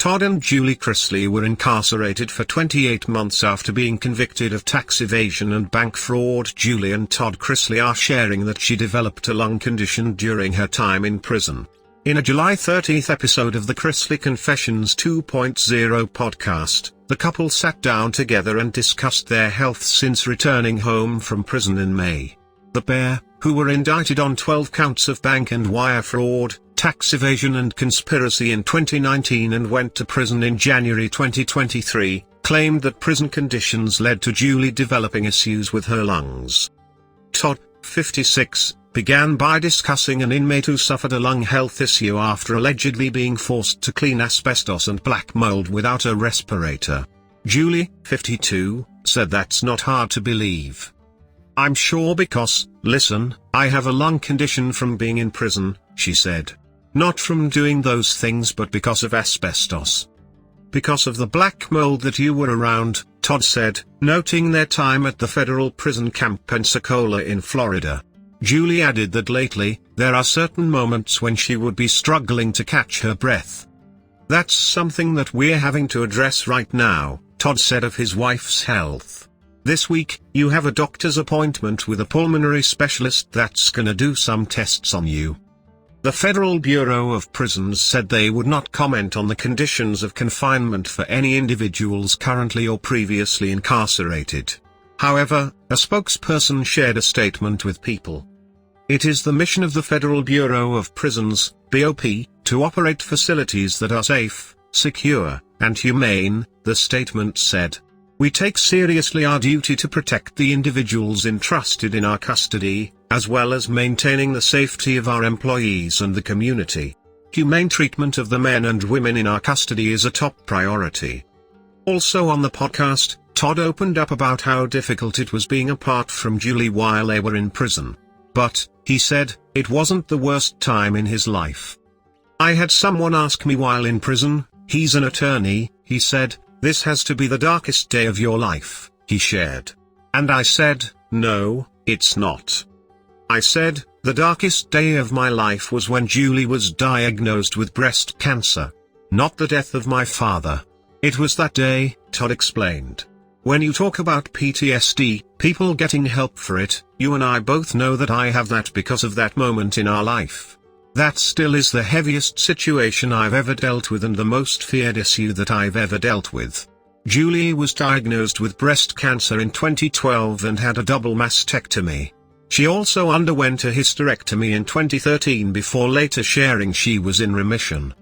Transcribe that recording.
Todd and Julie Chrisley were incarcerated for 28 months after being convicted of tax evasion and bank fraud. Julie and Todd Chrisley are sharing that she developed a lung condition during her time in prison. In a July 30th episode of the Chrisley Confessions 2.0 podcast, the couple sat down together and discussed their health since returning home from prison in May. The pair, who were indicted on 12 counts of bank and wire fraud, tax evasion and conspiracy in 2019 and went to prison in January 2023, claimed that prison conditions led to Julie developing issues with her lungs. Todd, 56, began by discussing an inmate who suffered a lung health issue after allegedly being forced to clean asbestos and black mold without a respirator. Julie, 52, said that's not hard to believe. I'm sure because, listen, I have a lung condition from being in prison, she said. Not from doing those things but because of asbestos. Because of the black mold that you were around, Todd said, noting their time at the federal prison camp Pensacola in Florida. Julie added that lately, there are certain moments when she would be struggling to catch her breath. That's something that we're having to address right now, Todd said of his wife's health. This week, you have a doctor's appointment with a pulmonary specialist that's gonna do some tests on you. The Federal Bureau of Prisons said they would not comment on the conditions of confinement for any individuals currently or previously incarcerated. However, a spokesperson shared a statement with People. It is the mission of the Federal Bureau of Prisons, BOP, to operate facilities that are safe, secure, and humane, the statement said. We take seriously our duty to protect the individuals entrusted in our custody, as well as maintaining the safety of our employees and the community. Humane treatment of the men and women in our custody is a top priority. Also on the podcast, Todd opened up about how difficult it was being apart from Julie while they were in prison. But, he said, it wasn't the worst time in his life. I had someone ask me while in prison, he's an attorney, he said, this has to be the darkest day of your life, he shared. And I said, no, it's not. I said, the darkest day of my life was when Julie was diagnosed with breast cancer. Not the death of my father. It was that day, Todd explained. When you talk about PTSD, people getting help for it, you and I both know that I have that because of that moment in our life. That still is the heaviest situation I've ever dealt with and the most feared issue that I've ever dealt with. Julie was diagnosed with breast cancer in 2012 and had a double mastectomy. She also underwent a hysterectomy in 2013 before later sharing she was in remission.